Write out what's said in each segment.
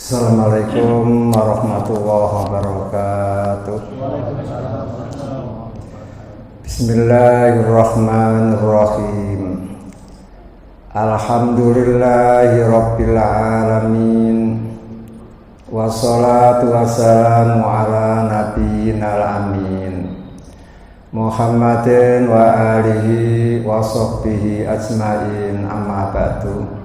Assalamualaikum warahmatullahi wabarakatuh. Bismillahirrahmanirrahim. Alhamdulillahi rabbil alamin. Wassalatu wassalamu ala nabiyyinal amin Muhammadin wa alihi wa sahbihi ajmain, amma ba'du.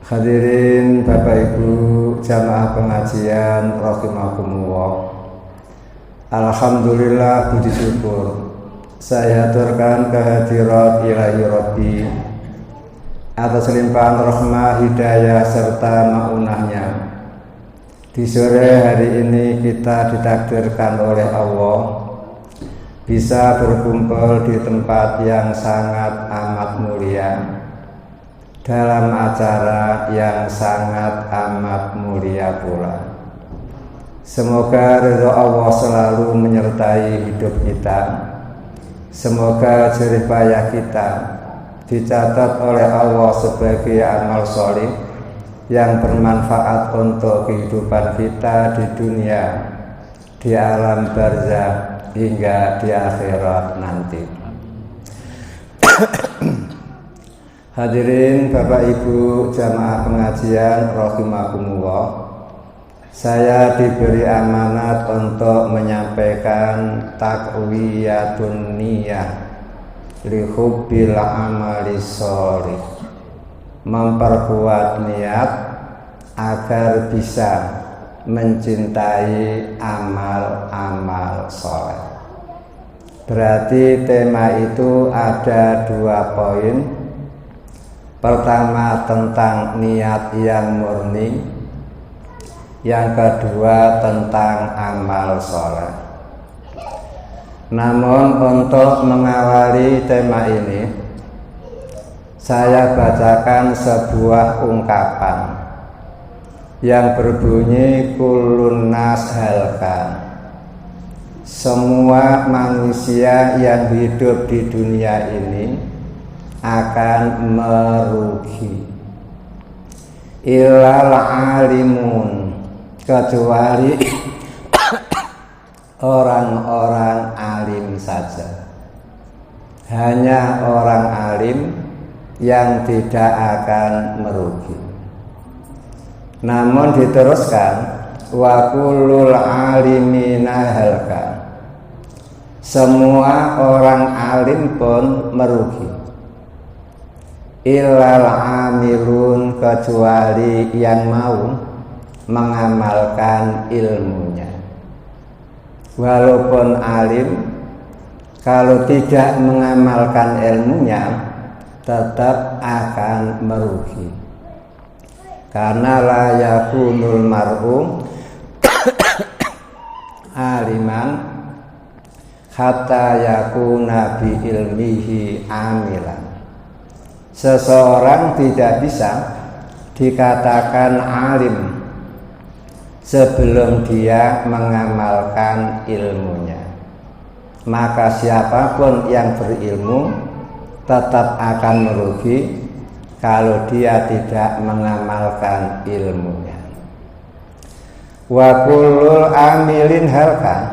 Hadirin Bapak Ibu jamaah pengajian rahimakumullah. Alhamdulillah, puji syukur saya aturkan kehadirat ilahi Rabbi atas limpahan rahmah, hidayah serta maunahnya. Di sore hari ini kita ditakdirkan oleh Allah bisa berkumpul di tempat yang sangat amat mulia, dalam acara yang sangat amat mulia pula. Semoga ridho Allah selalu menyertai hidup kita. Semoga jerih payah kita dicatat oleh Allah sebagai amal sholih yang bermanfaat untuk kehidupan kita di dunia, di alam barzakh, hingga di akhirat nanti. Hadirin Bapak Ibu jamaah pengajian rahimakumullah, saya diberi amanat untuk menyampaikan taqwiyatun niyah li hubbil amali sholih, memperkuat niat agar bisa mencintai amal-amal sholeh. Berarti tema itu ada 2 poin. Pertama tentang niat yang murni, yang kedua tentang amal soleh. Namun untuk mengawali tema ini, saya bacakan sebuah ungkapan yang berbunyi kullun nas halka. Semua manusia yang hidup di dunia ini akan merugi, illal alimun, kecuali orang-orang alim saja. Hanya orang alim yang tidak akan merugi. Namun diteruskan wa kullul alimina halka, semua orang alim pun merugi, illal amilun, kecuali yang mau mengamalkan ilmunya. Walaupun alim, kalau tidak mengamalkan ilmunya tetap akan merugi. Karena la yakunul mar'u aliman hatta yakuna bi ilmihi amilan. Seseorang tidak bisa dikatakan alim sebelum dia mengamalkan ilmunya. Maka siapapun yang berilmu tetap akan merugi kalau dia tidak mengamalkan ilmunya. Wa kullul amilin halka,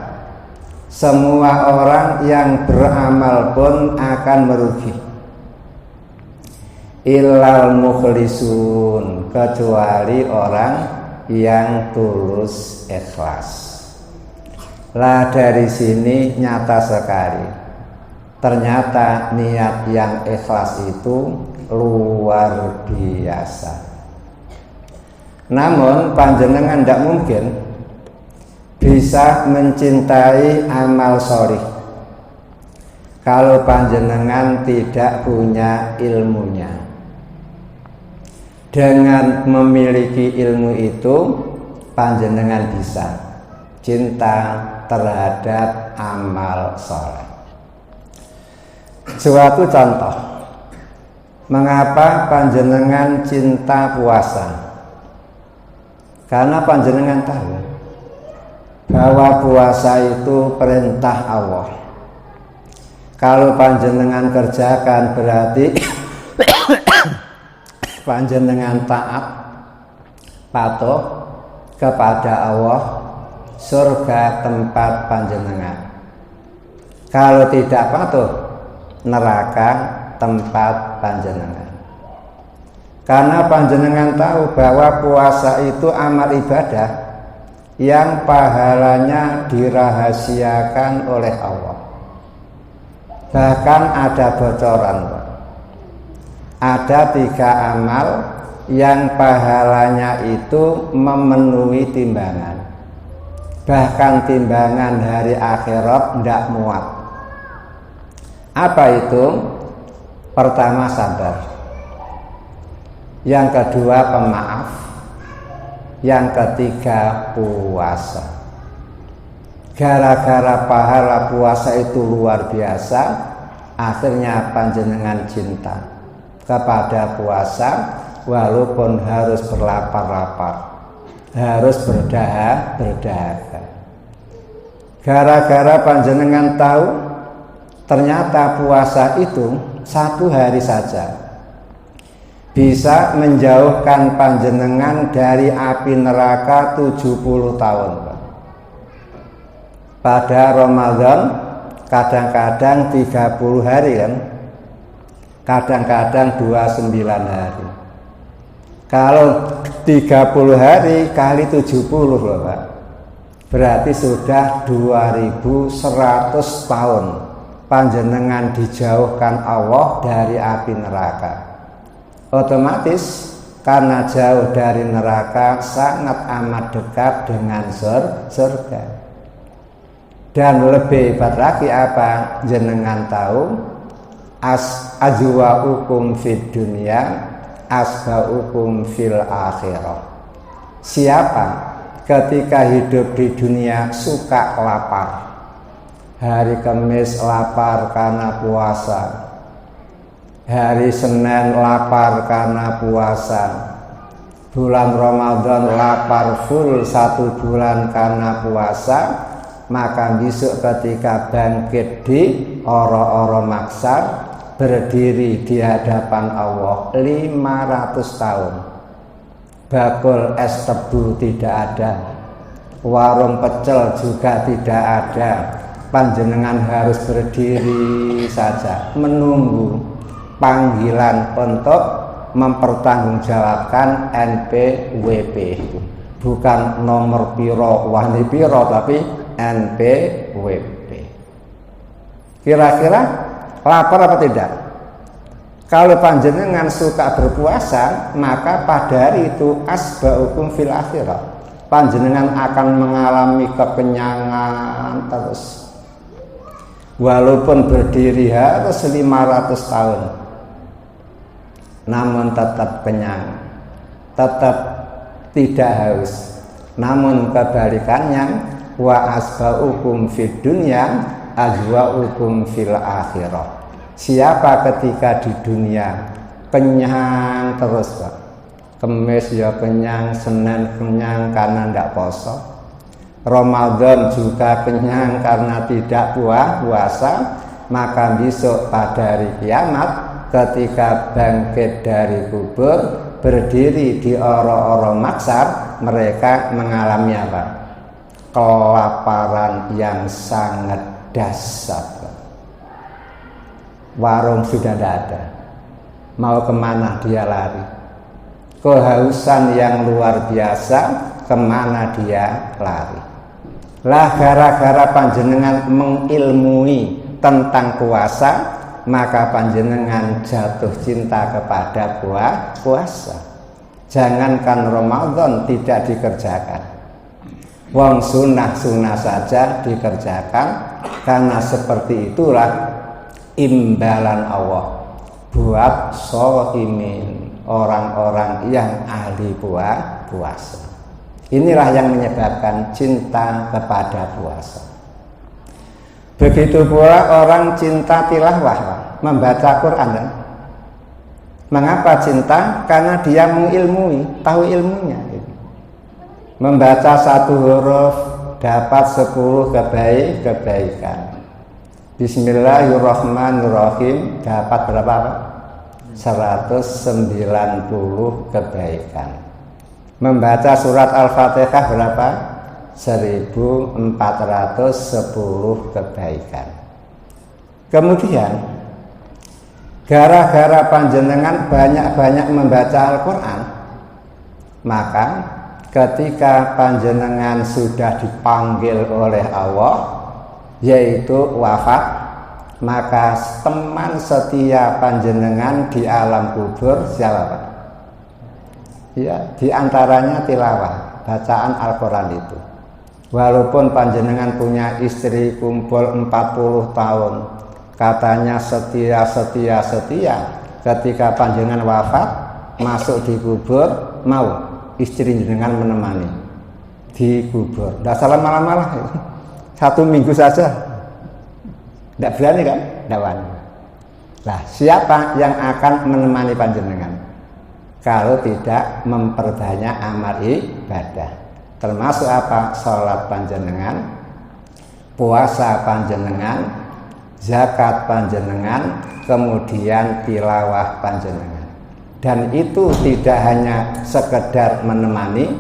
semua orang yang beramal pun akan merugi, illal mukhlisun, kecuali orang yang tulus ikhlas. Lah dari sini nyata sekali, ternyata niat yang ikhlas itu luar biasa. Namun panjenengan tidak mungkin bisa mencintai amal sholih kalau panjenengan tidak punya ilmunya. Dengan memiliki ilmu itu, panjenengan bisa cinta terhadap amal soleh. Suatu contoh, mengapa panjenengan cinta puasa? Karena panjenengan tahu bahwa puasa itu perintah Allah. Kalau panjenengan kerjakan berarti panjenengan taat, patuh, kepada Allah, surga tempat panjenengan. Kalau tidak patuh, neraka tempat panjenengan. Karena panjenengan tahu bahwa puasa itu amal ibadah yang pahalanya dirahasiakan oleh Allah. Bahkan ada bocoran, Pak. Ada 3 amal yang pahalanya itu memenuhi timbangan. Bahkan timbangan hari akhirat tidak muat. Apa itu? Pertama, sabar. Yang kedua, pemaaf. Yang ketiga, puasa. Gara-gara pahala puasa itu luar biasa, akhirnya panjenengan cinta kepada puasa, walaupun harus berlapar-lapar, harus berdahaga. Gara-gara panjenengan tahu ternyata puasa itu 1 hari saja bisa menjauhkan panjenengan dari api neraka 70 tahun. Pada Ramadan kadang-kadang 30 hari kan, kadang-kadang 29 hari. Kalau 30 hari kali 70 loh Pak, berarti sudah 2100 tahun panjenengan dijauhkan Allah dari api neraka. Otomatis karena jauh dari neraka sangat amat dekat dengan surga. Dan lebih hebat lagi apa? Jenengan tahu ajwa'ukum fid dunya asba'ukum fil akhirah. Siapa ketika hidup di dunia suka lapar, hari Kamis lapar karena puasa, hari Senin lapar karena puasa, bulan Ramadan lapar full 1 bulan karena puasa, maka besok ketika bangkit di oro-oro maksar, berdiri di hadapan Allah 500 tahun, bakul es tebu tidak ada, warung pecel juga tidak ada, panjenengan harus berdiri saja menunggu panggilan untuk mempertanggungjawabkan NPWP. Bukan nomor piro wani piro, tapi NPWP. Kira-kira lapar apa tidak? Kalau panjenengan suka berpuasa, maka pada hari itu asba'ukum fil akhirah, panjenengan akan mengalami kekenyangan terus. Walaupun berdiri harus 500 tahun, namun tetap kenyang, tetap tidak haus. Namun kebalikannya, wa asba'ukum fid dunya ajwa'ukum fil akhirah. Siapa ketika di dunia kenyang terus Pak, Kamis ya kenyang, Senin kenyang karena tidak poso, Ramadan juga kenyang karena tidak puasa, maka besok pada hari kiamat ketika bangkit dari kubur, berdiri di oro-oro maksar, mereka mengalami apa? Kelaparan yang sangat dahsyat. Warung sudah tidak ada, mau kemana dia lari? Kehausan yang luar biasa, kemana dia lari? Lah gara-gara panjenengan mengilmui tentang puasa, maka panjenengan jatuh cinta kepada puasa. Jangankan Ramadan tidak dikerjakan, wong sunnah-sunnah saja dikerjakan, karena seperti itulah imbalan Allah buat sholimin, orang-orang yang ahli puasa. Inilah yang menyebabkan cinta kepada puasa. Begitu pula orang cinta tilawah, membaca Quran. Mengapa cinta? Karena dia mengilmui, tahu ilmunya. Membaca 1 huruf dapat 10 kebaikan. Bismillahirrahmanirrahim dapat berapa? 190 kebaikan. membaca surat Al-Fatihah berapa? 1410 kebaikan. Kemudian gara-gara panjenengan banyak-banyak membaca Al-Quran, maka ketika panjenengan sudah dipanggil oleh Allah, yaitu wafat, maka teman setia panjenengan di alam kubur siapa Pak? Ya, diantaranya tilawah, bacaan Al-Quran itu. Walaupun panjenengan punya istri kumpul 40 tahun, katanya setia, ketika panjenengan wafat, masuk di kubur, mau istri jenengan menemani di kubur. Tidak salah malah-malah, 1 minggu saja. Tidak berani kan? Tidak berani. Nah, siapa yang akan menemani panjenengan kalau tidak memperbanyak amal ibadah? Termasuk apa? Sholat panjenengan, puasa panjenengan, zakat panjenengan, kemudian tilawah panjenengan. Dan itu tidak hanya sekedar menemani,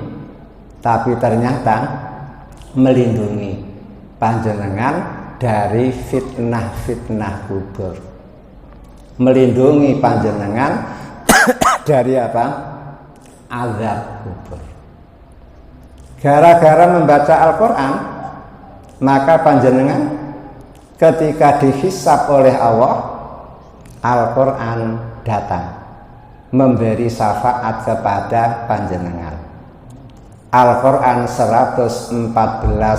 tapi ternyata melindungi panjenengan dari fitnah-fitnah kubur, melindungi panjenengan dari apa? Azab kubur. Gara-gara membaca Al-Quran, maka panjenengan ketika dihisab oleh Allah, Al-Quran datang memberi syafaat kepada panjenengan. Al-Quran 114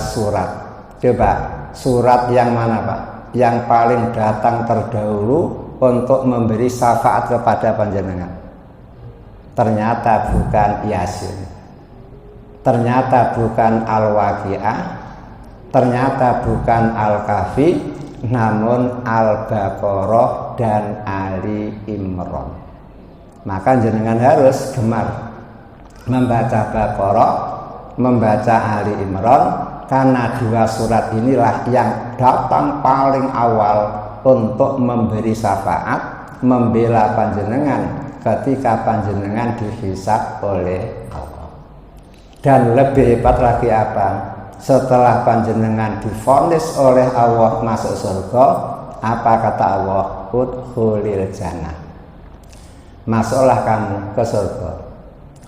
surat. Coba surat yang mana Pak? Yang paling datang terdahulu untuk memberi syafaat kepada panjenengan? Ternyata bukan Yasin, ternyata bukan Al-Waqi'ah, ternyata bukan Al-Kahfi, namun Al-Baqarah dan Ali Imran. Maka jenengan harus gemar membaca Baqarah, membaca Ali Imran, karena 2 surat inilah yang datang paling awal untuk memberi syafaat, membela panjenengan ketika panjenengan dihisab oleh Allah. Dan lebih hebat lagi apa? Setelah panjenengan divonis oleh Allah masuk surga, apa kata Allah? Udkhulil jannah. Masuklah kamu ke surga.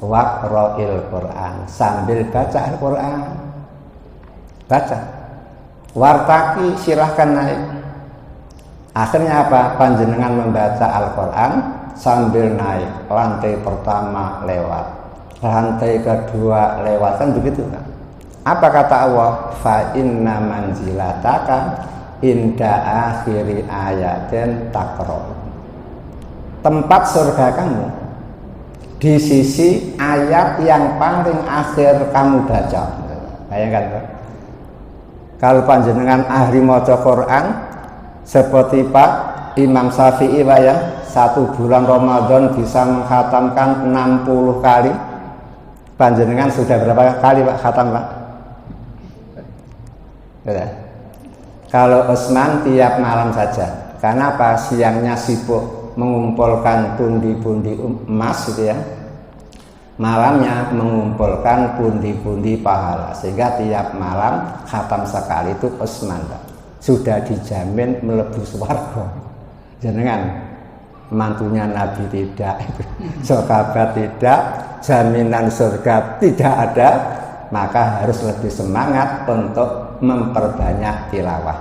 Waqra'il Quran, sambil baca Al-Quran. Baca. Wartaki, silahkan naik. Akhirnya apa? Panjenengan membaca Al-Quran sambil naik. Lantai pertama lewat, lantai kedua lewat, kan begitu kan? Apa kata Allah? Fa inna manzilataka inda akhiri ayatin takro. Tempat surga kamu di sisi ayat yang paling akhir kamu baca. Bayangkan kan? Kalau panjenengan ahli maca Quran seperti Pak Imam Syafi'i Pak ya, 1 bulan Ramadan bisa menghatamkan 60 kali. Panjenengan sudah berapa kali Pak khatam Pak? Ya. Kalau Utsman tiap malam saja. Karena apa? Siangnya sibuk mengumpulkan pundi-pundi emas gitu ya. Malamnya mengumpulkan pundi-pundi pahala, sehingga tiap malam khatam sekali itu Utsman Pak. Sudah dijamin mlebu swarga. Jenengan mantunya Nabi tidak, sahabat tidak, jaminan surga tidak ada, maka harus lebih semangat untuk memperbanyak tilawah.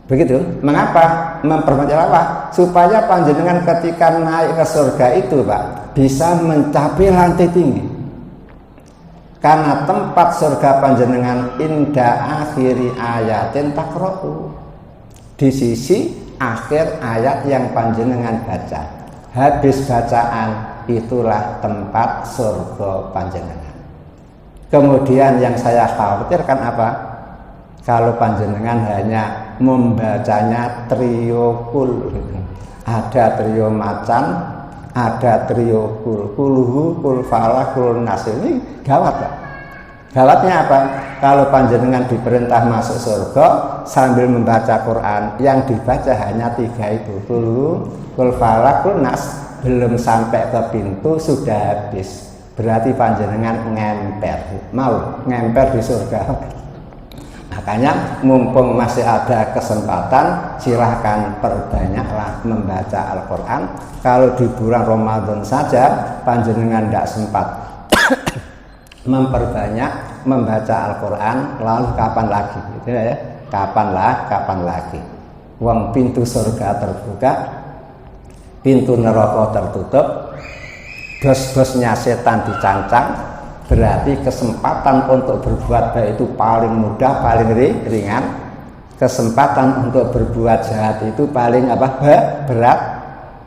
Begitu. Mengapa memperbanyak tilawah? Supaya panjenengan ketika naik ke surga itu Pak, bisa mencapai lantai tinggi. Karena tempat surga panjenengan inda akhiri ayatin takra'u, di sisi akhir ayat yang panjenengan baca. Habis bacaan itulah tempat surga panjenengan. Kemudian yang saya khawatirkan apa? Kalau panjenengan hanya membacanya trio kul, ada trio macan, ada trio kul, kulhu, kul falah, kul nas, ini gawat Pak. Gawatnya apa? Kalau panjenengan diperintah masuk surga sambil membaca Quran, yang dibaca hanya 3 itu, kulhu, kul falah, kul nas, belum sampai ke pintu sudah habis. berarti panjenengan ngemper, mau ngemper di surga. Makanya mumpung masih ada kesempatan, silahkan perbanyaklah membaca Al-Quran. Kalau di bulan Ramadan saja panjenengan tidak sempat memperbanyak membaca Al-Quran, lalu kapan lagi? Gitu ya? Kapan lagi? Wong pintu surga terbuka, pintu neraka tertutup, dos-dosnya setan dicancang. Berarti kesempatan untuk berbuat baik itu paling mudah, paling ringan. Kesempatan untuk berbuat jahat itu paling berat.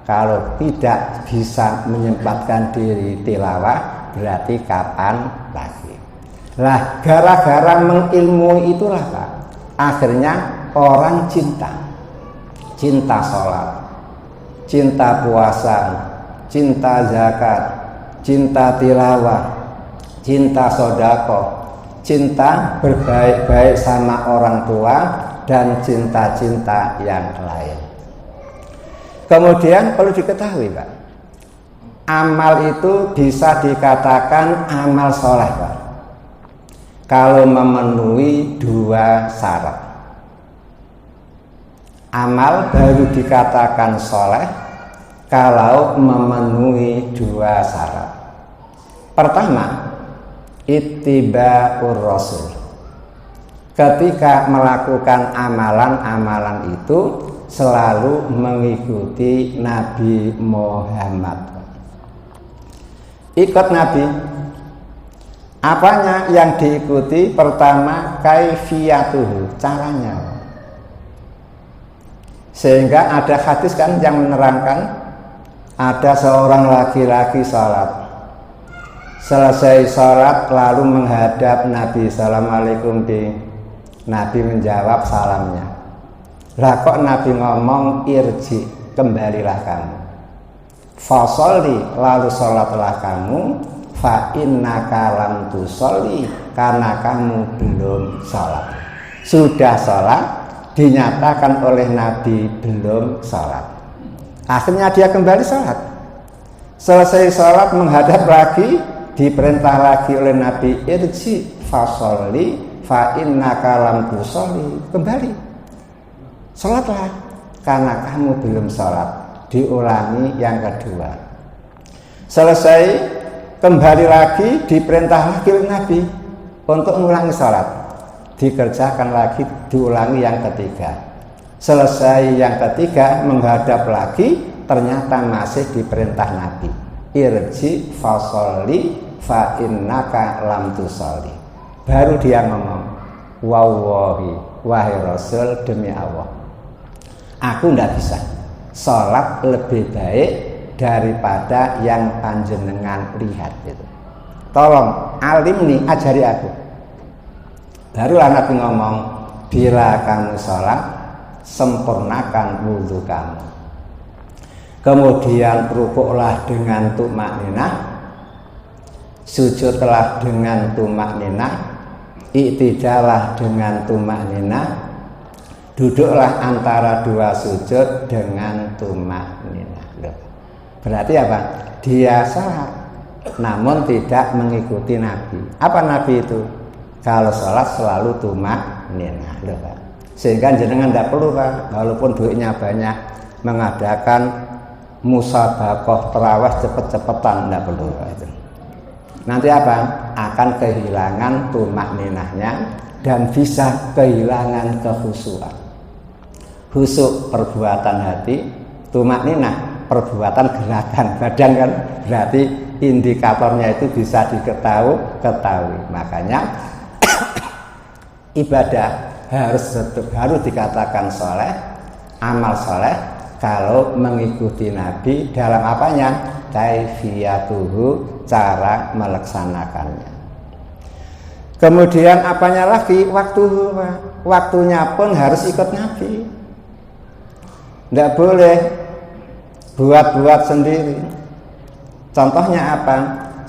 Kalau tidak bisa menyempatkan diri tilawah, berarti kapan lagi? Lah, gara-gara mengilmui itulah Pak, akhirnya orang cinta sholat, cinta puasa, cinta zakat, cinta tilawah, cinta sodako, cinta berbaik-baik sama orang tua, dan cinta-cinta yang lain. Kemudian perlu diketahui Pak, amal itu bisa dikatakan amal soleh Pak, kalau memenuhi dua syarat. Amal baru dikatakan soleh kalau memenuhi dua syarat. Pertama, ittiba'ur rasul. Ketika melakukan amalan-amalan itu selalu mengikuti Nabi Muhammad. Ikut Nabi. Apanya yang diikuti? Pertama, kaifiyatuhu, caranya. Sehingga ada hadis kan yang menerangkan, ada seorang laki-laki salat. Selesai salat lalu menghadap Nabi, assalamualaikum di. Nabi menjawab salamnya. Lah kok Nabi ngomong irji, kembalilah kamu. Fasolli, lalu salatlah kamu. Fa innaka lam tusolli, karena kamu belum salat. Sudah salat, dinyatakan oleh Nabi belum salat. Akhirnya dia kembali salat. Selesai salat menghadap lagi, diperintah lagi oleh Nabi, irji fasolli fa innaka lam tusolli, kembali salatlah karena kamu belum salat. Diulangi yang kedua. Selesai kembali lagi, diperintah lagi oleh Nabi untuk mengulangi salat. Dikerjakan lagi, diulangi yang ketiga. Selesai yang ketiga menghadap lagi, ternyata masih diperintah Nabi, irji fasolli fa innaka lam tusolli. Baru dia ngomong, wallahi, wahai Rasul, demi Allah, aku tidak bisa sholat lebih baik daripada yang panjenengan lihat itu. Tolong alim nih, ajari aku. Barulah Nabi ngomong, bila kamu sholat, sempurnakan wudhu kamu. Kemudian rukuklah dengan tumakninah, sujudlah dengan tumakninah, iktidalah dengan tumakninah, duduklah antara dua sujud dengan tumakninah. Berarti apa? Dia salat, namun tidak mengikuti Nabi. Apa Nabi itu? Kalau salat selalu tumakninah, Pak. Sehingga jenengan tidak perlu Pak, walaupun duitnya banyak, mengadakan musabaqah tarawih cepet-cepetan, tidak perlu Pak itu. Nanti apa? Akan kehilangan tumakninahnya dan bisa kehilangan kekhusyuan. Khusyuk perbuatan hati, tumakninah perbuatan gerakan badan kan, berarti indikatornya itu bisa diketahui. Makanya ibadah harus dikatakan soleh, amal soleh kalau mengikuti Nabi dalam apanya? Kaifiyatuhu, cara melaksanakannya. Kemudian apanya lagi? Waktunya pun harus ikut Nabi. Tidak boleh buat-buat sendiri. Contohnya apa?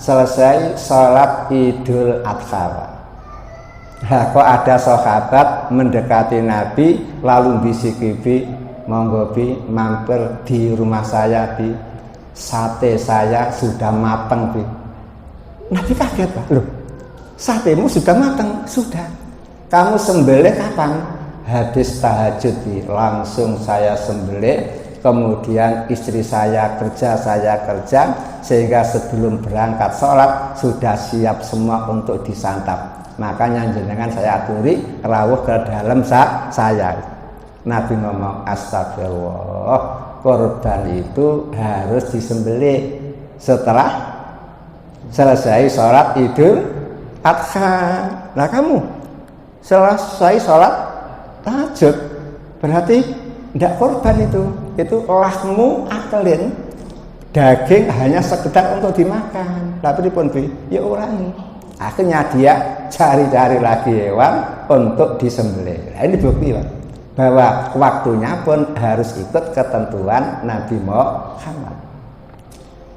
Selesai sholat Idul Adha, nah, kok ada sahabat mendekati Nabi lalu bisiki, Bi, monggo Bi, mampir di rumah saya Bi, sate saya sudah mateng Bi. Nabi kaget, Pak. Loh, satemu sudah matang. Sudah. Kamu sembelih kapan? Habis tahajud. Langsung saya sembelih. Kemudian istri saya kerja, sehingga sebelum berangkat sholat sudah siap semua untuk disantap. Makanya jenengan saya aturi rawuh ke dalam saya. Nabi ngomong, astagfirullah, korban itu harus disembelih setelah selesai sholat Idul Adha. Nah kamu selesai sholat tahajud, berarti tidak korban itu lahmu akalin, daging hanya sekedar untuk dimakan. Tapi pun ya ulangi. Akhirnya dia cari-cari lagi hewan untuk disembelih. Nah, ini bukti, Pak, bahwa waktunya pun harus ikut ketentuan Nabi Muhammad.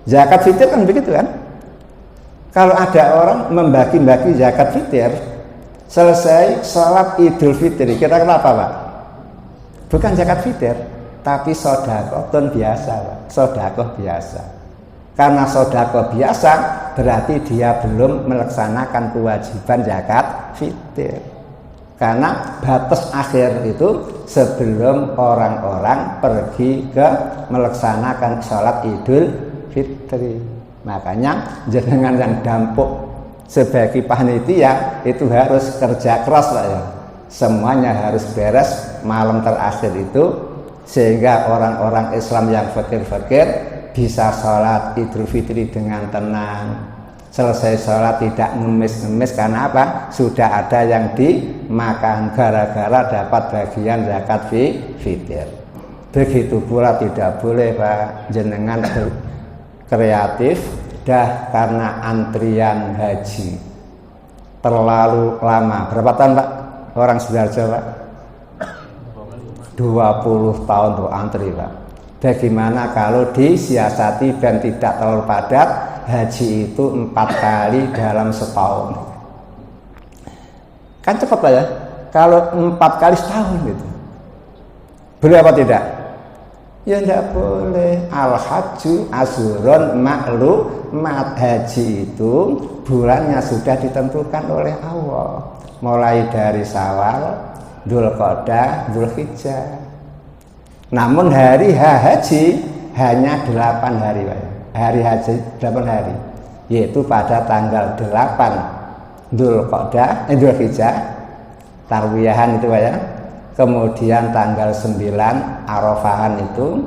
Zakat fitir kan begitu kan? Kalau ada orang membagi-bagi zakat fitir, selesai sholat Idul Fitri, kita kenapa, Pak? Bukan zakat fitir, tapi sedekah biasa, Pak. Sedekah biasa. Karena sedekah biasa berarti dia belum melaksanakan kewajiban zakat fitir. Karena batas akhir itu sebelum orang-orang pergi ke melaksanakan sholat Idul Fitri. Makanya jenengan yang dampuk sebagai panitia itu harus kerja keras, Pak, ya. Semuanya harus beres malam terakhir itu, sehingga orang-orang Islam yang fakir-fakir bisa sholat Idul Fitri dengan tenang. Selesai sholat tidak ngemis-ngemis, karena apa? Sudah ada yang dimakan gara-gara dapat bagian zakat fitir. Begitu pula tidak boleh, Pak, jenengan kreatif dah karena antrian haji terlalu lama. Berapa tahun, Pak, orang Sidoarjo, Pak? 20 tahun tuh antri, Pak. Bagaimana kalau disiasati dan tidak terlalu padat? Haji itu 4 kali dalam setahun. Kan cepat lah ya. Kalau 4 kali setahun gitu. Boleh apa tidak? Ya tidak boleh. Al-hajju asyurun ma'lumat. Haji itu bulannya sudah ditentukan oleh Allah. Mulai dari Syawal, Dzulqa'dah, Dzulhijjah. Namun hari haji hanya 8 hari, Pak. Hari haji 8 hari, yaitu pada tanggal 8 Dzulqa'dah, Dzulhijjah, tarwiyahan itu, Pak, ya. Kemudian tanggal 9 Arafahan itu,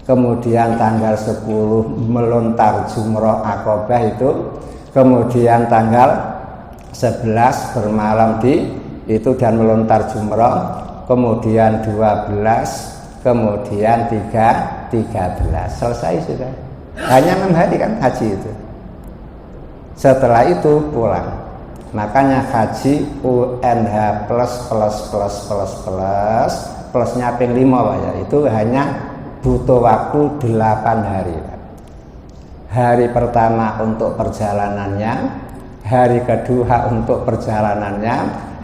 kemudian tanggal 10 melontar jumroh Aqabah itu, kemudian tanggal 11 bermalam di itu dan melontar jumroh, kemudian 12, kemudian 13, selesai sudah. Hanya 6 hari kan haji itu. Setelah itu pulang. Makanya haji UNH plusnya ping 5, Pak, ya. Itu hanya butuh waktu 8 hari, Pak. Hari pertama untuk perjalanannya, hari kedua untuk perjalanannya,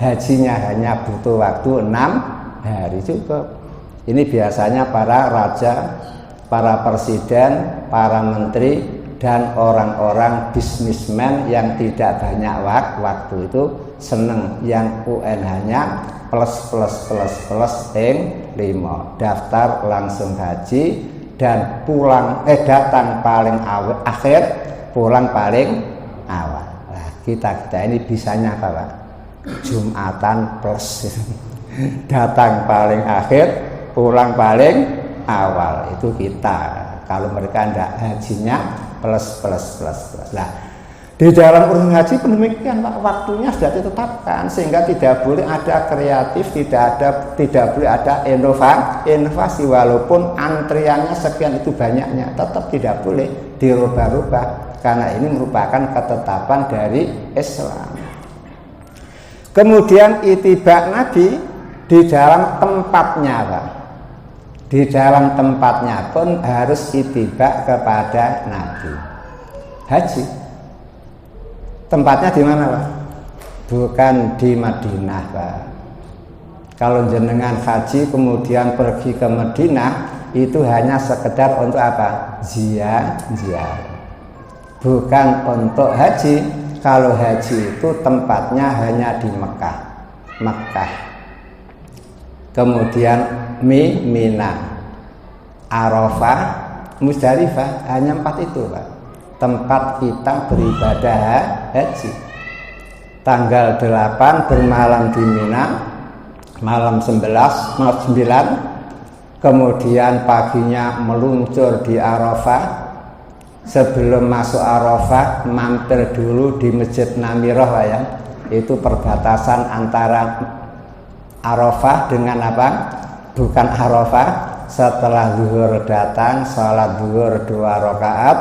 hajinya hanya butuh waktu 6 hari cukup. Ini biasanya para raja, para presiden, para menteri, dan orang-orang bisnismen yang tidak banyak waktu itu seneng yang UNH-nya plus ping 5. Daftar langsung haji dan pulang datang paling akhir, pulang paling awal. Nah, kita ini bisanya apa, Pak? Jumatan plus. Datang paling akhir, pulang paling awal. Itu kita. Kalau mereka tidak hajinya plus. Nah, di dalam urusan haji pun demikian, Pak. Waktunya sudah ditetapkan sehingga tidak boleh ada kreatif, tidak boleh ada inovasi walaupun antriannya sekian itu banyaknya, tetap tidak boleh dirubah-rubah karena ini merupakan ketetapan dari Islam. Kemudian itibak Nabi di dalam tempatnya, Pak. Di dalam tempatnya pun harus itibak kepada Nabi. Haji tempatnya di mana, Pak? Bukan di Madinah, Pak. Kalau jenengan haji kemudian pergi ke Madinah, itu hanya sekedar untuk apa? Ziarah. bukan untuk haji. Kalau haji itu tempatnya hanya di Mekah. Kemudian Mina, Arafah, Musdalifah, hanya 4 itu Pak, tempat kita beribadah haji. Tanggal 8 bermalam di Mina, malam 9, kemudian paginya meluncur di Arafah. Sebelum masuk Arafah mampir dulu di Masjid Namirah ya. Itu perbatasan antara Arafah dengan apa? Bukan Arafah. Setelah zuhur datang, sholat zuhur 2 rakaat,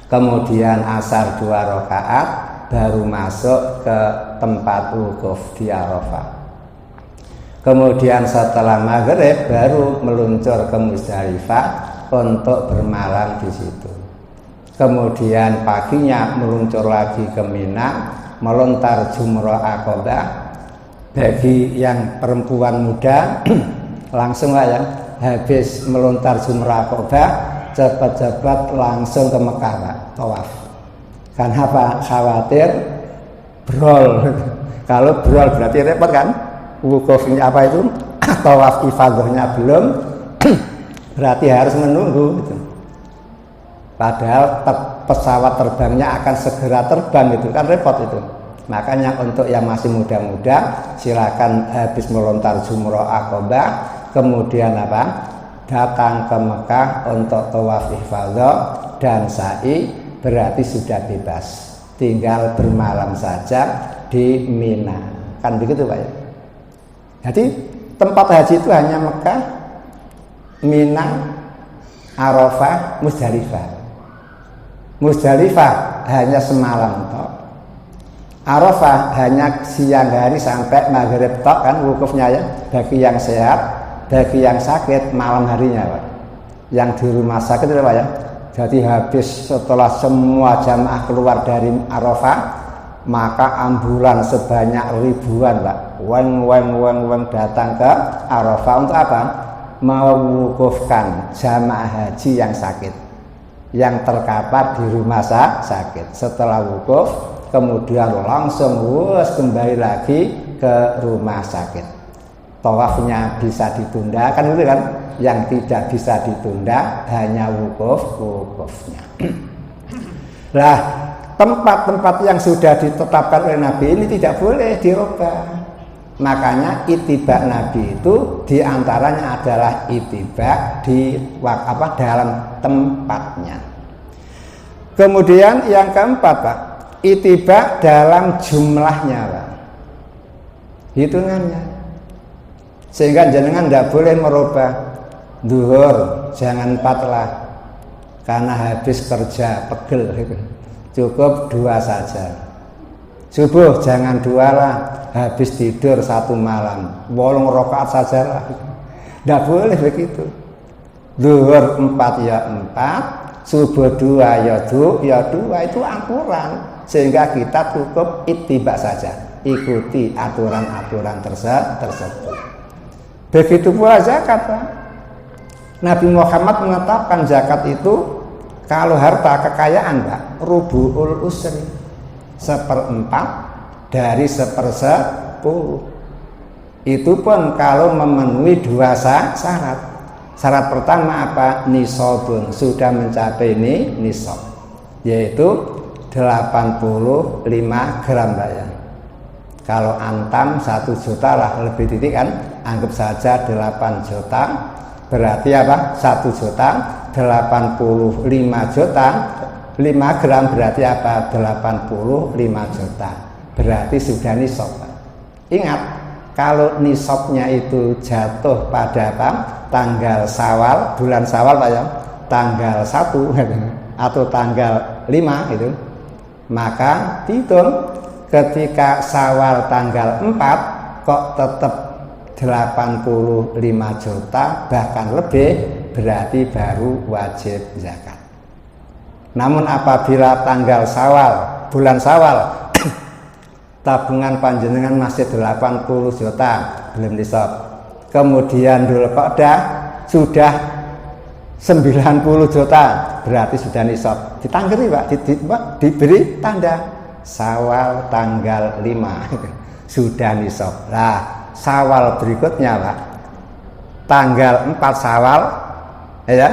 kemudian asar 2 rakaat, baru masuk ke tempat wukuf di Arafah. Kemudian setelah maghrib baru meluncur ke Musdalifah untuk bermalam di situ. Kemudian paginya meluncur lagi ke Mina, melontar jumrah Aqabah. Bagi yang perempuan muda langsung lah ya, habis melontar jumrah Aqabah cepat-cepat langsung ke Mekah Pak, tawaf. Karena apa? Khawatir brol. Kalau brol berarti repot kan? Wukufnya apa itu? Tawaf ifadahnya belum, berarti harus menunggu gitu. Padahal pesawat terbangnya akan segera terbang itu kan repot itu. Makanya untuk yang masih muda-muda silakan habis melontar jumrah Aqabah kemudian apa? Datang ke Mekah untuk tawaf ifadah dan sa'i, berarti sudah bebas. Tinggal bermalam saja di Mina. Kan begitu Pak ya? Jadi tempat haji itu hanya Mekah, Mina, Arafah, Musdalifah. Musdalifah hanya semalam tok. Arafah hanya siang hari sampai maghrib tok kan wukufnya ya. Bagi yang sehat, bagi yang sakit malam harinya Pak. Yang di rumah sakit itu Pak ya. Jadi habis setelah semua jamaah keluar dari Arafah, maka ambulan sebanyak ribuan Pak, weng datang ke Arafah untuk apa? Mewukufkan jamaah haji yang sakit, yang terkapar di rumah sakit. Setelah wukuf kemudian langsung kembali lagi ke rumah sakit. Tawafnya bisa ditunda kan itu kan? Yang tidak bisa ditunda hanya wukufnya. Lah tempat-tempat yang sudah ditetapkan oleh Nabi ini tidak boleh dirubah. Makanya ittiba Nabi itu diantaranya adalah ittiba di dalam tempatnya. Kemudian yang keempat Pak, ittiba dalam jumlahnya Pak, hitungannya. Sehingga jenengan tidak boleh merubah. Duhur jangan 4 lah, karena habis kerja pegel gitu. Cukup 2 saja. Subuh jangan 2 lah, habis tidur 1 malam, 8 rakaat saja lah. Tidak boleh begitu. Duhur 4 ya 4, subuh 2 ya 2 itu aturan. Sehingga kita cukup ittiba saja, ikuti aturan-aturan tersebut. Begitu pula zakat Pak. Nabi Muhammad menetapkan zakat itu kalau harta kekayaan Pak, rubu'ul usri, 1/4 dari 1/10. Itu pun kalau memenuhi 2 syarat. Syarat pertama apa? Nisabun, sudah mencapai nisab, yaitu 85 gram Pak ya. Kalau antam 1 juta lah, lebih titik kan, anggap saja 8 juta. Berarti apa? 1 juta 85 juta 5 gram berarti apa? 85 juta. Berarti sudah nisab. Ingat, kalau nisabnya itu jatuh pada apa? Tanggal Syawal, bulan Syawal Pak ya, tanggal 1 atau tanggal 5 itu, maka dihitung ketika Syawal tanggal 4 kok tetap 85 juta bahkan lebih, berarti baru wajib zakat. Namun apabila tanggal Syawal, bulan Syawal tabungan panjenengan masih 80 juta, belum nisab. Kemudian Dzulqa'dah sudah 90 juta berarti sudah nisab. Ditanggeri Pak, diberi tanda Syawal tanggal 5 sudah nisab. Nah, Syawal berikutnya Pak, tanggal 4 Syawal ya,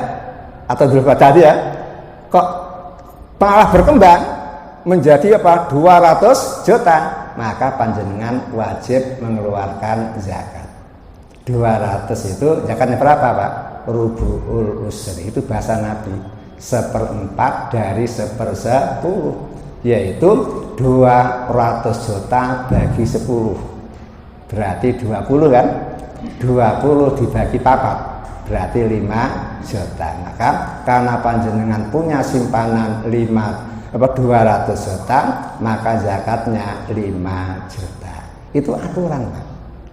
atau Dzulqa'dah ya, kok malah berkembang menjadi apa? 200 juta. Maka panjenengan wajib mengeluarkan zakat. 200 itu zakatnya berapa Pak? Rubu'ul usri, itu bahasa Nabi, 1/4 dari 1/10, yaitu 200 juta bagi 10 berarti 20 kan, 20 dibagi 4 berarti 5 juta. Maka karena panjenengan punya simpanan 200 juta, maka zakatnya 5 juta. Itu aturan Pak,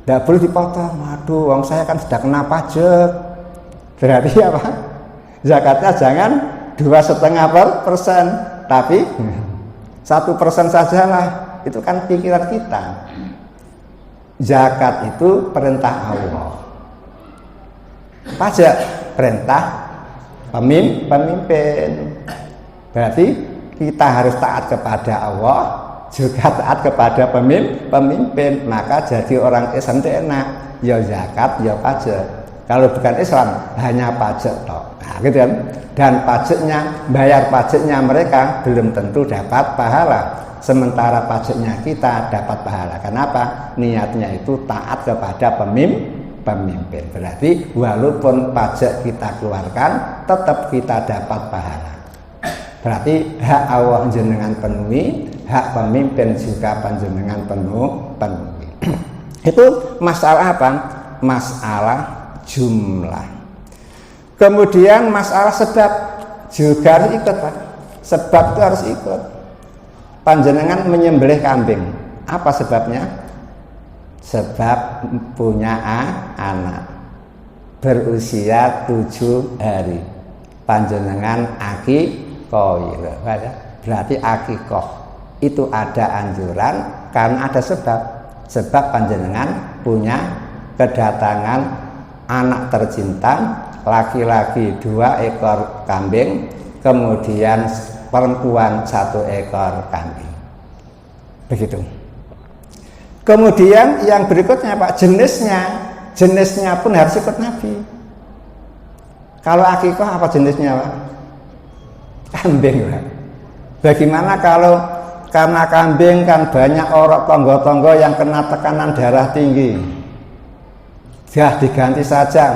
tidak boleh dipotong. Waduh, wong saya kan sudah kena pajak. Berarti apa? Zakatnya jangan 2,5%, tapi 1% sajalah. Itu kan pikiran kita. Zakat itu perintah Allah. Pajak perintah pemimpin. Berarti kita harus taat kepada Allah, juga taat kepada pemimpin. Maka jadi orang Islam itu enak, ya zakat, ya pajak. Kalau bukan Islam hanya pajak toh, nah, gitu kan. Dan pajaknya, bayar pajaknya mereka belum tentu dapat pahala, sementara pajaknya kita dapat pahala. Kenapa? Niatnya itu taat kepada pemimpin. Berarti walaupun pajak kita keluarkan, tetap kita dapat pahala. Berarti hak Allah jenengan penuhi, hak pemimpin juga panjenengan penuhi. Itu masalah apa? Masalah jumlah. Kemudian masalah sebab juga harus ikut Pak. Sebab itu harus ikut. Panjenengan menyembelih kambing, apa sebabnya? Sebab punya anak berusia 7 hari. Panjenengan akikoh, berarti akikoh itu ada anjuran karena ada sebab. Sebab panjenengan punya kedatangan anak tercinta, laki-laki 2 ekor kambing, kemudian perempuan 1 ekor kambing. Begitu. Kemudian yang berikutnya Pak, jenisnya pun harus ikut Nabi. Kalau akikah apa jenisnya Pak? Kambing Pak. Bagaimana kalau karena kambing kan banyak orang tonggo-tonggo yang kena tekanan darah tinggi, ya diganti saja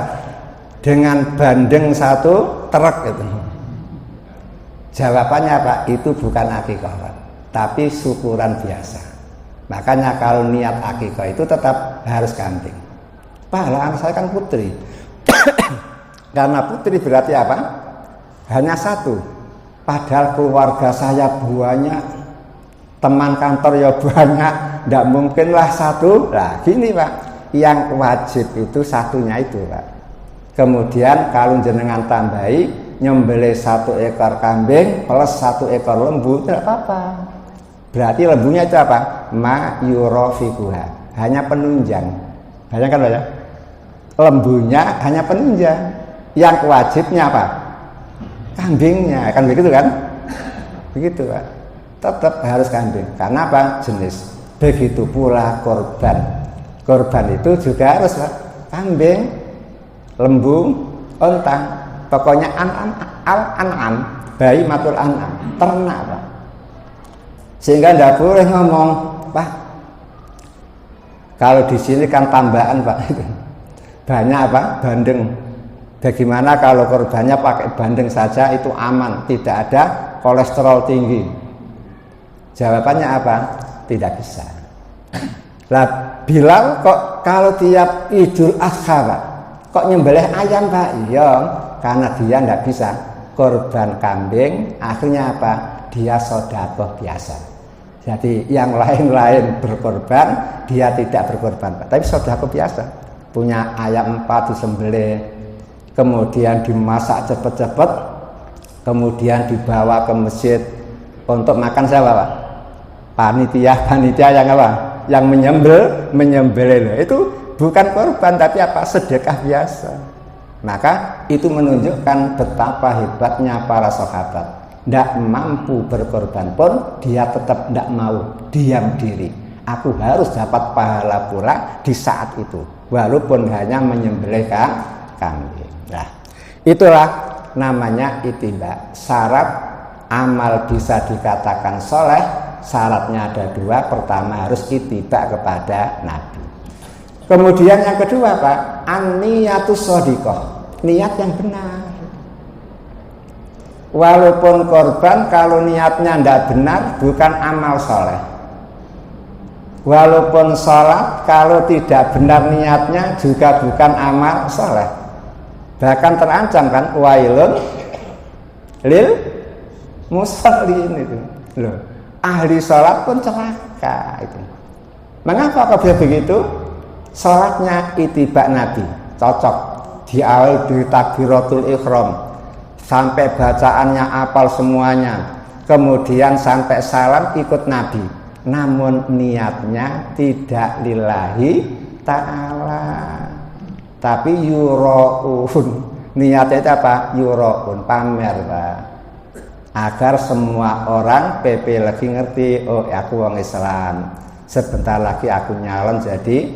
dengan bandeng 1 truk itu. Jawabannya Pak, itu bukan akikah Pak, tapi syukuran biasa. Makanya kalau niat akikah itu tetap harus kambing. Pak, anak saya kan putri. Karena putri berarti apa? Hanya 1. Padahal keluarga saya banyak, teman kantor ya banyak, tidak mungkinlah 1. Nah gini Pak, yang wajib itu 1-nya itu Pak. Kemudian kalau jenengan tambahi nyembelih 1 ekor kambing plus 1 ekor lembu, tidak apa-apa. Berarti lembunya itu apa? Ma yurofikuha, hanya penunjang. Bayangkan Pak ya, lembunya hanya penunjang. Yang wajibnya apa? Kambingnya, kan begitu kan? Begitu Pak. Tetap harus kambing. Karena apa? Jenis. Begitu pula korban. Korban itu juga harus Pak. Kambing, lembu, ontang, pokoknya an'am, bayi matul an'am, ternak Pak. Sehingga tidak boleh ngomong, Pak, kalau di sini kan tambahan Pak, banyak apa? Bandeng. Bagaimana kalau korbannya pakai bandeng saja itu aman, tidak ada kolesterol tinggi? Jawabannya apa? Tidak bisa. Lah Bilal kok kalau tiap Idul Adha Pak, kok nyembelih ayam Pak? Iya, karena dia tidak bisa korban kambing, akhirnya apa? Dia sedekah biasa. Jadi yang lain-lain berkorban, dia tidak berkorban Pak, tapi sedekah biasa. Punya ayam 4 disembelih, kemudian dimasak cepat-cepat, kemudian dibawa ke masjid untuk makan siapa Pak? Panitia yang apa? Yang menyembelih itu bukan korban tapi apa? Sedekah biasa. Maka itu menunjukkan betapa hebatnya para sahabat. Tidak mampu berkorban pun dia tetap tidak mau diam diri. Aku harus dapat pahala pula di saat itu, walaupun hanya menyembelih kambing. Nah, itulah namanya ittiba. Syarat amal bisa dikatakan soleh, syaratnya ada dua. Pertama harus ittiba kepada Nabi. Kemudian yang kedua Pak, an-niyatus shodiqah, niat yang benar. Walaupun korban kalau niatnya tidak benar bukan amal soleh. Walaupun sholat kalau tidak benar niatnya juga bukan amal soleh. Bahkan terancam kan, wailun lil musallin itu. Loh, ahli sholat pun celaka itu. Mengapa kok begitu? Sholatnya ittiba Nabi, cocok. Di awal dari takbiratul ihram sampai bacaannya apal semuanya, kemudian sampai salam ikut Nabi. Namun niatnya tidak lillahi ta'ala, tapi yura'un. Niatnya itu apa? Yura'un, pamer Pak. Agar semua orang PP lagi ngerti, oh aku orang Islam, sebentar lagi aku nyalon jadi.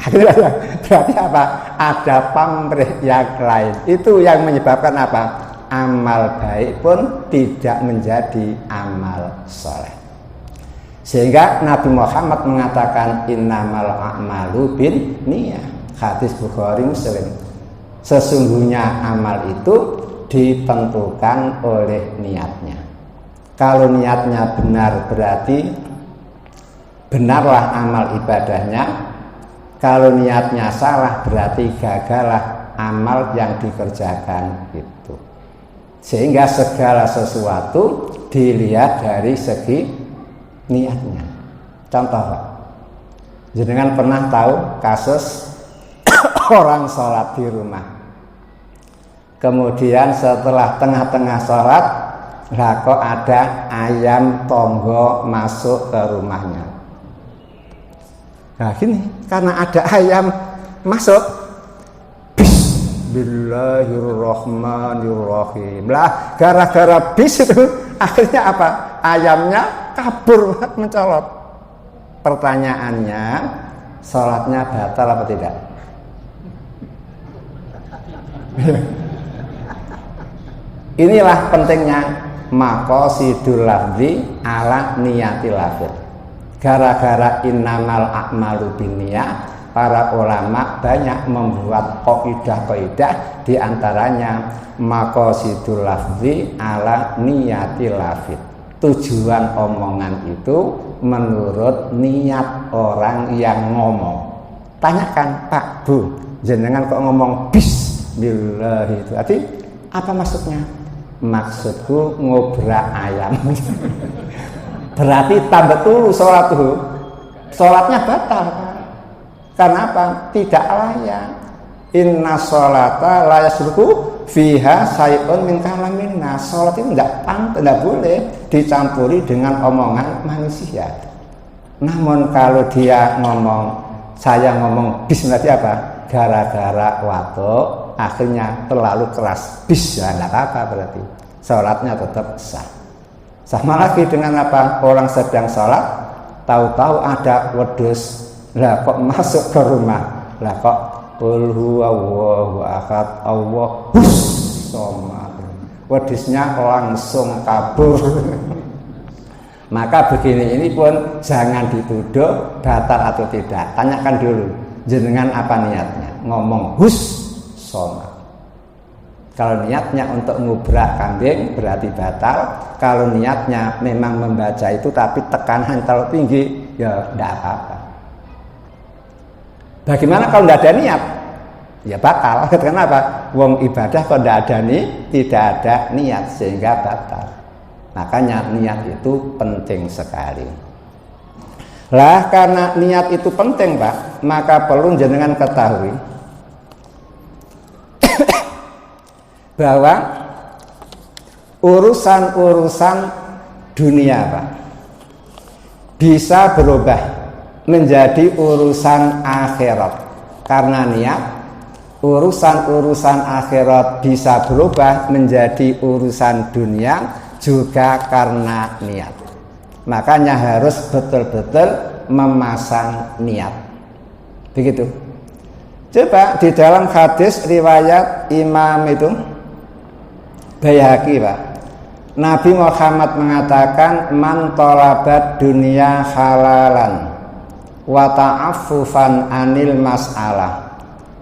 Berarti apa? Ada pamrih yang lain. Itu yang menyebabkan apa? Amal baik pun tidak menjadi amal soleh. Sehingga Nabi Muhammad mengatakan innamal a'malu bin niyah. Hadis Bukhari Muslim. Sesungguhnya amal itu ditentukan oleh niatnya. Kalau niatnya benar berarti benarlah amal ibadahnya. Kalau niatnya salah berarti gagallah amal yang dikerjakan itu. Sehingga segala sesuatu dilihat dari segi niatnya. Contoh Pak, jenengan pernah tahu kasus orang sholat di rumah, kemudian setelah tengah-tengah sholat lah kok ada ayam tonggo masuk ke rumahnya. Nah gini, karena ada ayam masuk, bismillahirrahmanirrahim. Lah gara-gara bis itu akhirnya apa? Ayamnya kabur mencolot. Pertanyaannya, sholatnya batal apa tidak? Inilah pentingnya maqasidul lafzi ala niyatil lafz. Gara-gara innamal a'malu binniyah, para ulama banyak membuat kaidah-kaidah, di antaranya maqasidul lafzi ala niyatil lafz. Tujuan omongan itu menurut niat orang yang ngomong. Tanyakan, Pak, Bu, jenengan kok ngomong bismillah itu? Berarti apa maksudnya? Maksudku ngobrak ayam. Berarti tambah dulu sholat tuh, sholatnya batal kan? Karena apa? Tidak layak. Inna sholata la yasruku fiha sayun min kalamin nas. Sholat itu tidak boleh dicampuri dengan omongan manusia. Namun kalau dia ngomong, saya ngomong bismillah apa? Gara-gara waktu akhirnya terlalu keras bis, ya nggak apa-apa, berarti sholatnya tetap sah. Sama lagi dengan apa? Orang sedang sholat, tahu-tahu ada wedhus, lah kok masuk ke rumah, lah kok qul huwallahu ahad Allahus somad, wedhusnya langsung kabur. Maka begini, ini pun jangan dituduh batal atau tidak. Tanyakan dulu, jenengan apa niatnya? Ngomong hus somad. Kalau niatnya untuk ngubrak kambing berarti batal. Kalau niatnya memang membaca itu tapi tekanan terlalu tinggi, ya tidak apa-apa. Bagaimana kalau tidak ada niat? Ya batal. Kenapa? Wong ibadah kalau tidak ada tidak ada niat, sehingga batal. Makanya niat itu penting sekali. Lah karena niat itu penting Pak, maka perlu jenengan ketahui bahwa urusan-urusan dunia Pak bisa berubah menjadi urusan akhirat karena niat, urusan-urusan akhirat bisa berubah menjadi urusan dunia juga karena niat. Makanya harus betul-betul memasang niat. Begitu. Coba di dalam hadis riwayat Imam itu Baihaqi, Pak. Nabi Muhammad mengatakan man talabat dunya halalan wa ta'affufan anil mas'alah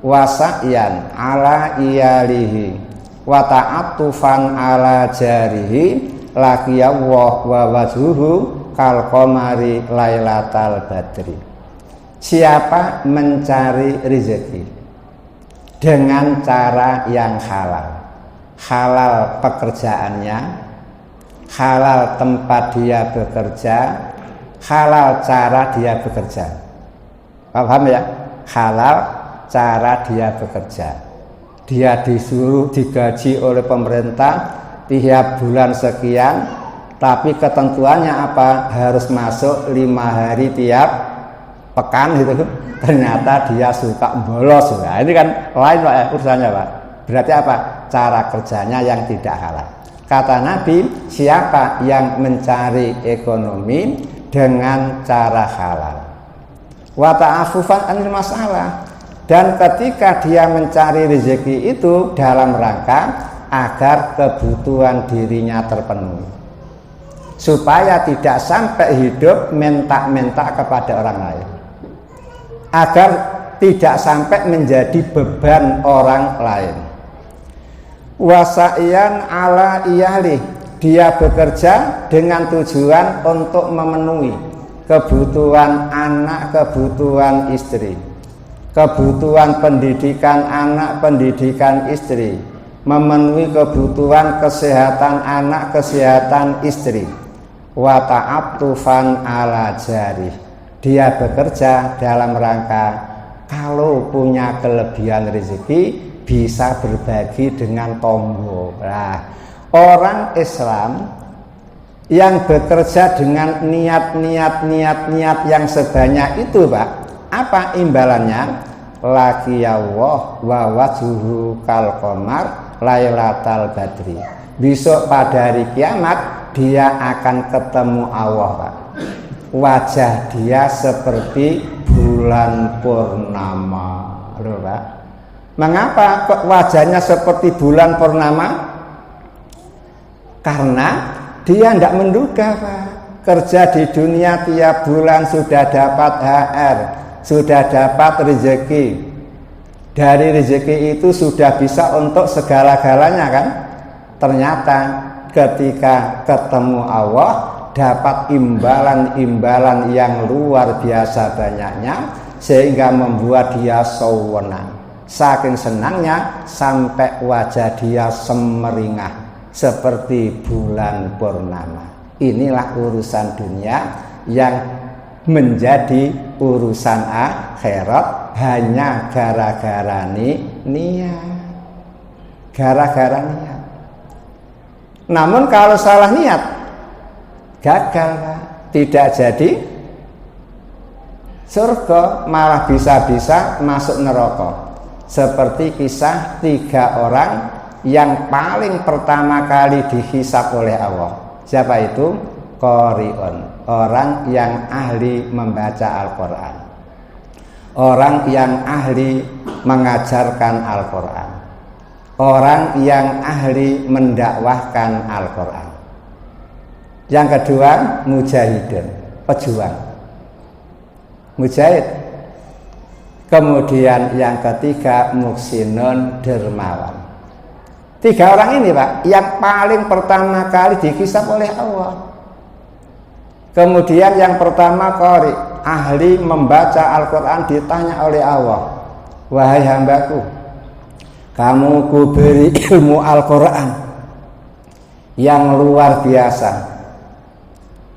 wa sa'yan ala iyalihi wa ta'attufan ala jarihi laqiyallah wa wajhuhu kal qamari lailatal badri. Siapa mencari rezeki dengan cara yang halal, halal pekerjaannya, halal tempat dia bekerja, halal cara dia bekerja. Paham ya? Halal cara dia bekerja. Dia disuruh digaji oleh pemerintah tiap bulan sekian, tapi ketentuannya apa? Harus masuk 5 hari tiap pekan gitu. Ternyata dia suka bolos. Nah, ini kan lain Pak, urusannya Pak. Berarti apa? Cara kerjanya yang tidak halal. Kata Nabi, siapa yang mencari ekonomi dengan cara halal, wa ta'affufan anil masalah, dan ketika dia mencari rezeki itu dalam rangka agar kebutuhan dirinya terpenuhi, supaya tidak sampai hidup minta-minta kepada orang lain, agar tidak sampai menjadi beban orang lain. Wasaian ala iyali, dia bekerja dengan tujuan untuk memenuhi kebutuhan anak, kebutuhan istri, kebutuhan pendidikan anak, pendidikan istri, memenuhi kebutuhan kesehatan anak, kesehatan istri. Wa ta'attufan ala jari, dia bekerja dalam rangka kalau punya kelebihan rezeki bisa berbagi dengan tonggo. Nah, orang Islam yang bekerja dengan niat yang sebanyak itu, Pak, apa imbalannya? Laqiyallah wa wajhuhu kal qamar lailatal badri. Besok pada hari kiamat dia akan ketemu Allah, Pak. Wajah dia seperti bulan purnama. Loh, Pak. Mengapa kok wajahnya seperti bulan purnama? Karena dia tidak menduga, Pak. Kerja di dunia tiap bulan sudah dapat HR, sudah dapat rezeki. Dari rezeki itu sudah bisa untuk segala-galanya kan? Ternyata ketika ketemu Allah dapat imbalan-imbalan yang luar biasa banyaknya, sehingga membuat dia sewenang. Saking senangnya sampai wajah dia semeringah seperti bulan purnama. Inilah urusan dunia yang menjadi urusan akhirat hanya gara-gara niat. Gara-gara niat. Namun kalau salah niat, gagal, tidak jadi surga, malah bisa-bisa masuk neraka. Seperti kisah 3 orang yang paling pertama kali dihisab oleh Allah. Siapa itu? Qari'un, orang yang ahli membaca Al-Quran, orang yang ahli mengajarkan Al-Quran, orang yang ahli mendakwahkan Al-Quran. Yang kedua, mujahidin, pejuang, mujahid. Kemudian yang ketiga, muhsinun, dermawan. 3 orang ini, Pak, yang paling pertama kali dihisab oleh Allah. Kemudian yang pertama qari, ahli membaca Al-Quran, ditanya oleh Allah, wahai hambaku, kamu kuberi ilmu Al-Quran yang luar biasa,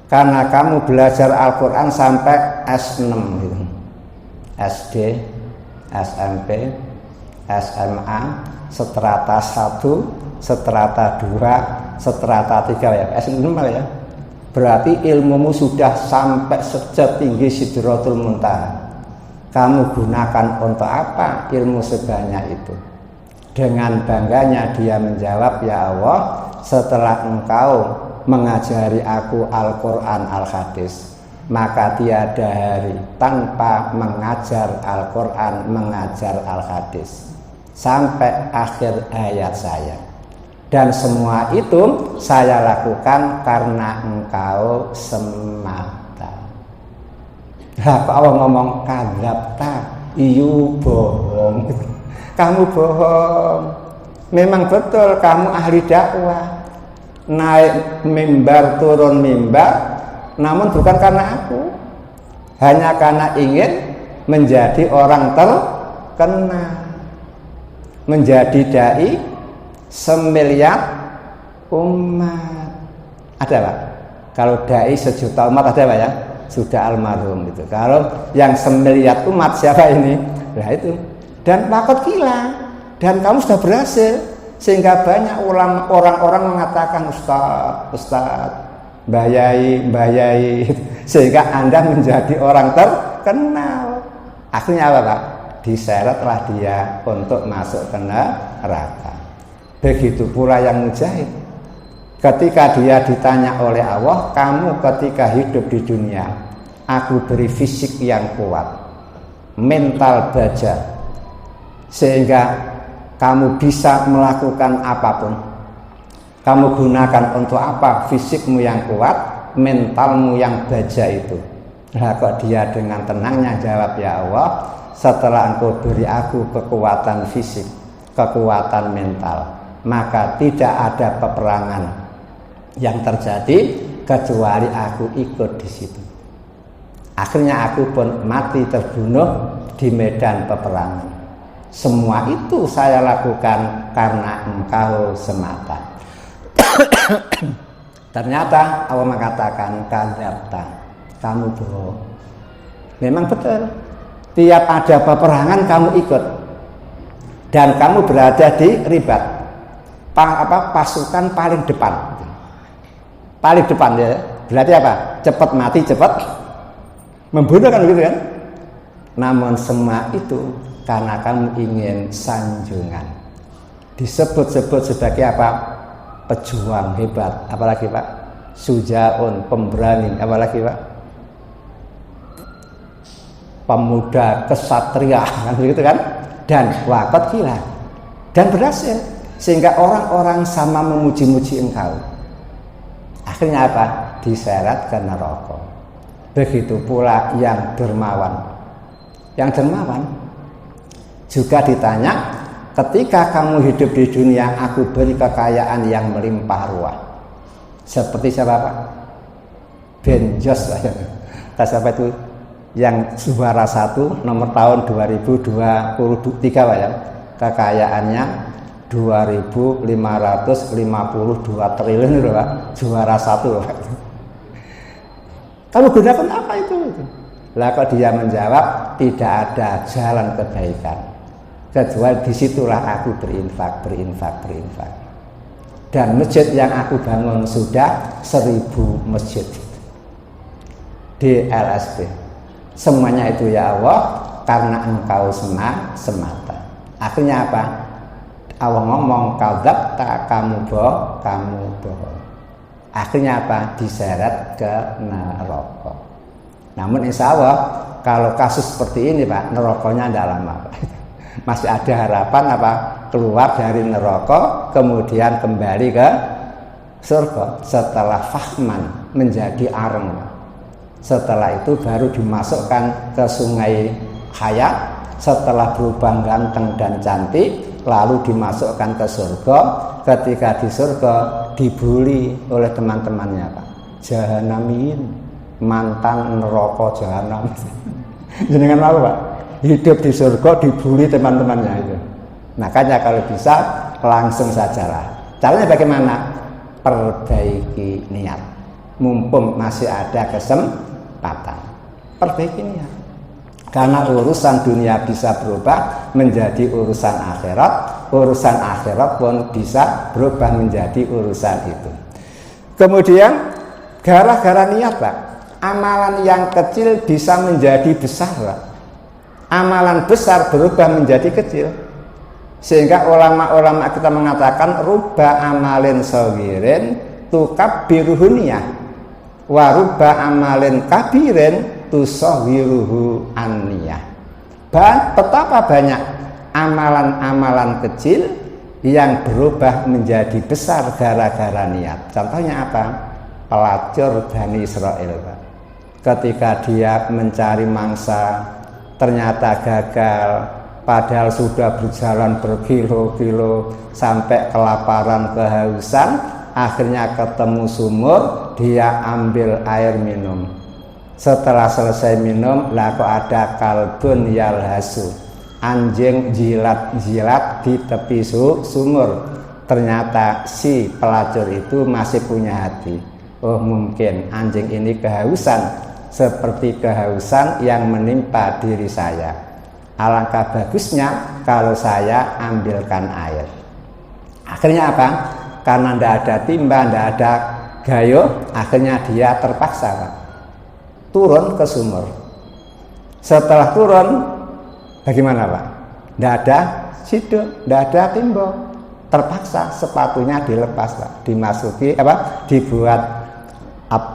karena kamu belajar Al-Quran sampai S6 gitu. SD, SMP, SMA, strata 1, strata 2, strata 3 ya, S6 ya. Berarti ilmumu sudah sampai setinggi Sidratul Muntaha. Kamu gunakan untuk apa ilmu sebanyak itu? Dengan bangganya dia menjawab, ya Allah, setelah engkau mengajari aku Al-Quran Al-Hadis, maka tiada hari tanpa mengajar Al-Quran, mengajar Al-Hadis sampai akhir hayat saya. Dan semua itu saya lakukan karena engkau semata. Kok Allah ngomong kadzabta, iyu bohong. Kamu bohong. Memang betul kamu ahli dakwah, naik mimbar turun mimbar, namun bukan karena aku, hanya karena ingin menjadi orang terkenal, menjadi dai semiliar umat. Ada Pak? Kalau dai sejuta umat ada Pak ya? Sudah almarhum gitu. Kalau yang semiliar umat siapa ini? Nah itu. Dan pakot gila. Dan kamu sudah berhasil. Sehingga banyak orang-orang mengatakan Ustaz, Mbah Yai. Sehingga Anda menjadi orang terkenal. Akhirnya apa Pak? Diseretlah dia untuk masuk ke neraka. Begitu pula yang mujahid. Ketika dia ditanya oleh Allah, kamu ketika hidup di dunia, aku beri fisik yang kuat, mental baja, sehingga kamu bisa melakukan apapun. Kamu gunakan untuk apa fisikmu yang kuat, mentalmu yang baja itu? Nah, kok dia dengan tenangnya jawab, ya Allah, setelah engkau beri aku kekuatan fisik, kekuatan mental, maka tidak ada peperangan yang terjadi kecuali aku ikut di situ. Akhirnya aku pun mati terbunuh di medan peperangan. Semua itu saya lakukan karena engkau semata. Ternyata Allah mengatakan kadzabta, kamu bohong. Memang betul. Tiap ada peperangan kamu ikut. Dan kamu berada di ribat. Pasukan paling depan. Paling depan ya. Berarti apa? Cepat mati, cepat membunuh kan gitu kan? Namun semua itu karena kamu ingin sanjungan. Disebut-sebut sebagai apa? Pejuang hebat. Apalagi Pak? Sujaun, pemberani. Apalagi Pak? Pemuda kesatria kan begitu kan? Dan wakat gila. Dan berhasil. Sehingga orang-orang sama memuji-muji engkau. Akhirnya apa? Diseret ke neraka. Begitu pula yang dermawan. Yang dermawan juga ditanya, ketika kamu hidup di dunia, aku beri kekayaan yang melimpah ruah. Seperti siapa Pak? Ben Jos. Siapa itu? Yang juara 1 nomor tahun 2023 Pak ya. Kekayaannya 2.552 triliun itu Pak, juara 1 Pak. Kamu gunakan apa itu? Lah kok dia menjawab, tidak ada jalan kebaikan kecuali disitulah aku berinfak. Dan masjid yang aku bangun sudah 1000 masjid di LSP. Semuanya itu ya Allah karena engkau semata. Akhirnya apa? Allah ngomong kadzabta, kamu bohong. Akhirnya apa? Diseret ke neraka. Namun insya Allah kalau kasus seperti ini Pak, nerakanya tidak lama Pak. Masih ada harapan apa? Keluar dari neraka kemudian kembali ke surga setelah fahman menjadi areng. Setelah itu baru dimasukkan ke sungai hayat. Setelah berubah ganteng dan cantik, lalu dimasukkan ke surga. Ketika di surga dibully oleh teman-temannya Pak, jahanamin, mantan neraka jahanam. Jenengan mau Pak hidup di surga dibully teman-temannya itu. Makanya kalau bisa langsung sajalah. Caranya bagaimana? Perbaiki niat. Mumpung masih ada kesempatan, perbaiki niat. Karena urusan dunia bisa berubah menjadi urusan akhirat, urusan akhirat pun bisa berubah menjadi urusan itu. Kemudian gara-gara niat Pak, amalan yang kecil bisa menjadi besar Pak. amalan besar berubah menjadi kecil. Sehingga ulama-ulama kita mengatakan rubba amalin sagirin tukabbiruhu niyah wa rubba amalin kabirin tusaghiruhu an-niyah. Betapa banyak amalan-amalan kecil yang berubah menjadi besar gara-gara niat. Contohnya apa? Pelacur Bani Israel, Pak. Ketika dia mencari mangsa ternyata gagal, padahal sudah berjalan berkilo-kilo sampai kelaparan, kehausan, akhirnya ketemu sumur, dia ambil air minum. Setelah selesai minum, lah kok ada kalbun yalhasu, anjing jilat-jilat di tepi sumur. Ternyata si pelacur itu masih punya hati. Oh, mungkin anjing ini kehausan seperti kehausan yang menimpa diri saya. Alangkah bagusnya kalau saya ambilkan air. Akhirnya apa? Karena tidak ada timba, tidak ada gayo, akhirnya dia terpaksa, Pak, turun ke sumur. Setelah turun, bagaimana, Pak? Tidak ada siduk, tidak ada timba. Terpaksa sepatunya dilepas, Pak. Dimasuki dibuat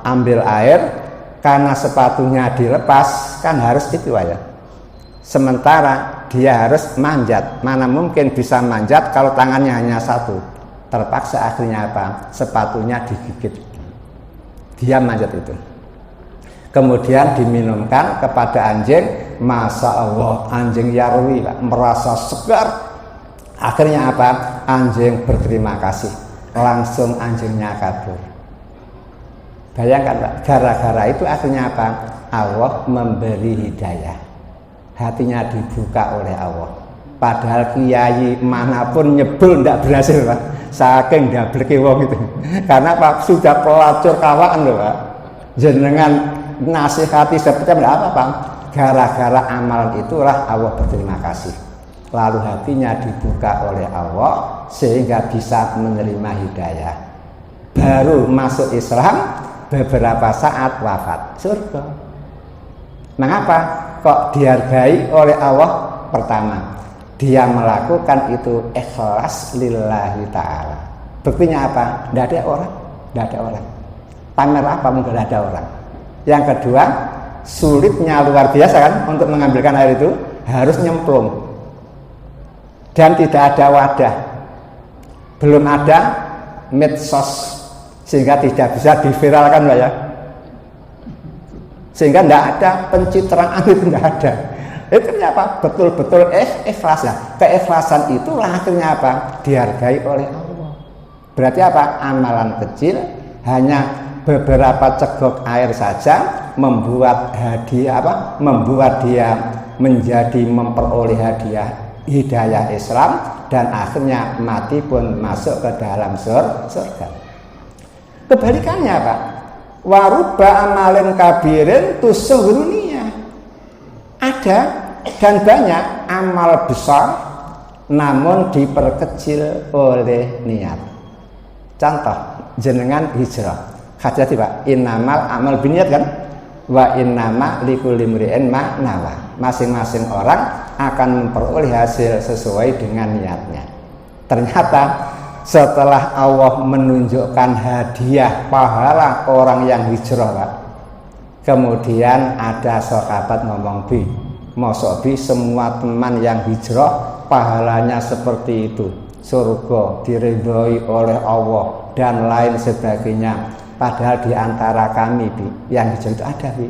ambil air. Karena sepatunya dilepas, kan harus itu aja. Sementara dia harus manjat. Mana mungkin bisa manjat kalau tangannya hanya satu. Terpaksa akhirnya apa? Sepatunya digigit. Dia manjat itu. Kemudian diminumkan kepada anjing. Masya Allah, anjing yarwi, Pak, merasa segar. Akhirnya apa? Anjing berterima kasih. Langsung anjingnya kabur. Bayangkan, Pak, gara-gara itu akhirnya apa? Allah memberi hidayah. Hatinya dibuka oleh Allah. Padahal kiai manapun nyebul tidak berhasil, Pak. Saking ndableke wong itu. Karena Pak sudah pelacur kawan loh, Pak. Jenengan nasihati seperti apa, Pak? Gara-gara amalan itulah Allah berterima kasih. Lalu hatinya dibuka oleh Allah sehingga bisa menerima hidayah. Baru masuk Islam, beberapa saat wafat, surga. Mengapa kok dihargai oleh Allah? Pertama, dia melakukan itu ikhlas lillahi ta'ala. Buktinya apa? Tidak ada orang, tidak ada orang. Pamer apa? Mungkin ada orang. Yang kedua, sulitnya luar biasa kan untuk mengambilkan air itu, harus nyemplung dan tidak ada wadah, belum ada medsos sehingga tidak bisa diviralkan, Pak, ya. Sehingga tidak ada pencitraan, itu tidak ada. Itu apa? Betul-betul ikhlas. Keikhlasan itulah akhirnya apa? Dihargai oleh Allah. Berarti apa? Amalan kecil hanya beberapa cegok air saja membuat hadiah membuat dia menjadi memperoleh hadiah hidayah Islam dan akhirnya mati pun masuk ke dalam surga. Kebalikannya, Pak, warubba amalin kabirin tusaghirunia. Ada dan banyak amal besar namun diperkecil oleh niat. Contoh, jenengan hijrah. Hati-hati, Pak, innamal amal biniat kan? Wa innama likulli imri'in ma nawa. Masing-masing orang akan memperoleh hasil sesuai dengan niatnya. Ternyata setelah Allah menunjukkan hadiah pahala orang yang hijrah, Pak, kemudian ada sahabat ngomong, Bi, mosok Bi semua teman yang hijrah pahalanya seperti itu, surga diridhoi oleh Allah dan lain sebagainya. Padahal di antara kami, Bi, yang hijrah itu ada, Bi,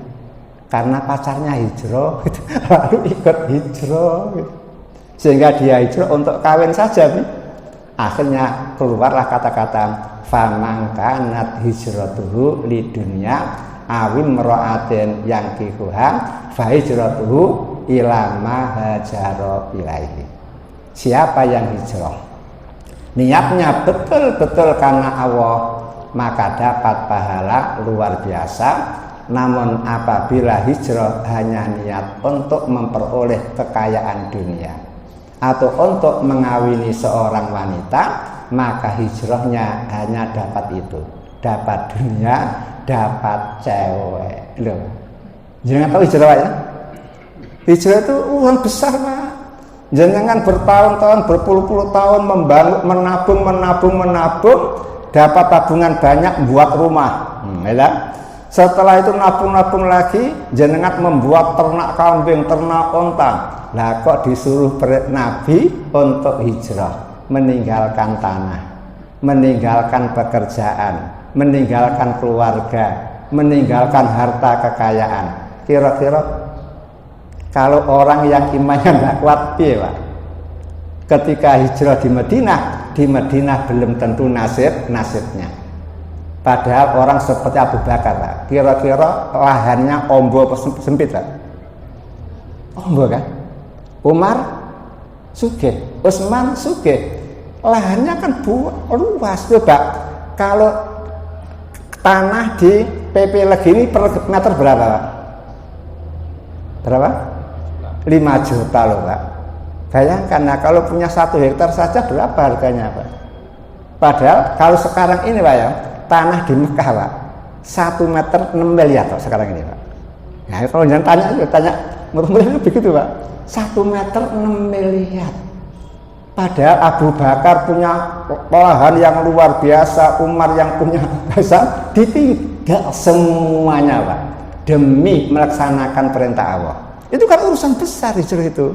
karena pacarnya hijrah lalu ikut hijrah sehingga dia hijrah untuk kawin saja, Bi. Akhirnya keluarlah kata-kata faman kanat hijratuhu lidunya awim ra'atin yang kikuha fa hijratuhu ila ma hajara ilaihi. Siapa yang hijrah niatnya betul-betul karena Allah, maka dapat pahala luar biasa. Namun apabila hijrah hanya niat untuk memperoleh kekayaan dunia atau untuk mengawini seorang wanita, maka hijrahnya hanya dapat itu, dapat dunia, dapat cewek. Loh, jangan tahu hijrah, ya? Hijrah itu uang besar, Pak. Jenengan bertahun-tahun, berpuluh-puluh tahun menabung, dapat tabungan banyak buat rumah. Ya. Setelah itu nabung lagi, jenengan membuat ternak kambing, ternak onta. Lah kok disuruh Nabi untuk hijrah, meninggalkan tanah, meninggalkan pekerjaan, meninggalkan keluarga, meninggalkan harta kekayaan. Kira-kira kalau orang yang imannya tidak kuat, Pak, ketika hijrah di Madinah belum tentu nasibnya. Padahal orang seperti Abu Bakar, Pak, kira-kira lahannya ombo sempit, Pak. Ombo kan? Umar sugih, Utsman sugih. Lahannya kan luas, coba. Kalau tanah di PP Legi ini per meter berapa, Pak? Berapa? 5 juta loh, Pak. Bayangkan, nah kalau punya 1 hektar saja berapa harganya, Pak? Padahal kalau sekarang ini, Pak, ya, tanah di Mekah, Pak, 1 meter 6 miliar Pak, sekarang ini, Pak. Nah, kalau jangan tanya murah-murah begitu, Pak. 1 meter 6 miliar. Padahal Abu Bakar punya lahan yang luar biasa, Umar yang punya besar, ditinggal semuanya, Pak, demi melaksanakan perintah Allah. Itu kan urusan besar hijrah itu.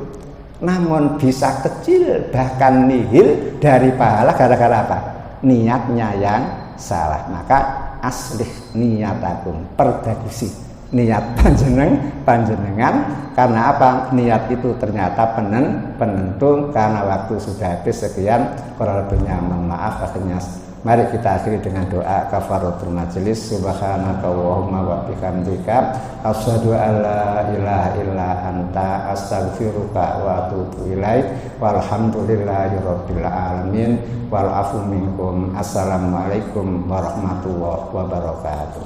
Namun bisa kecil, bahkan nihil dari pahala gara-gara apa? Niatnya yang salah. Maka aslih niyatakum, perbagusi niat panjenengan. Karena apa? Niat itu ternyata penentu. Karena waktu sudah habis sekian, kurang lebihnya mohon maaf. Akhirnya mari kita akhiri dengan doa kafaratul majelis. Subhanaka Allahumma wa bihamdika asyhadu an la ilaha illa anta astaghfiruka wa atubu ilaik. Walhamdulillahirabbil alamin. Wal afu minkum. Assalamualaikum warahmatullahi wabarakatuh.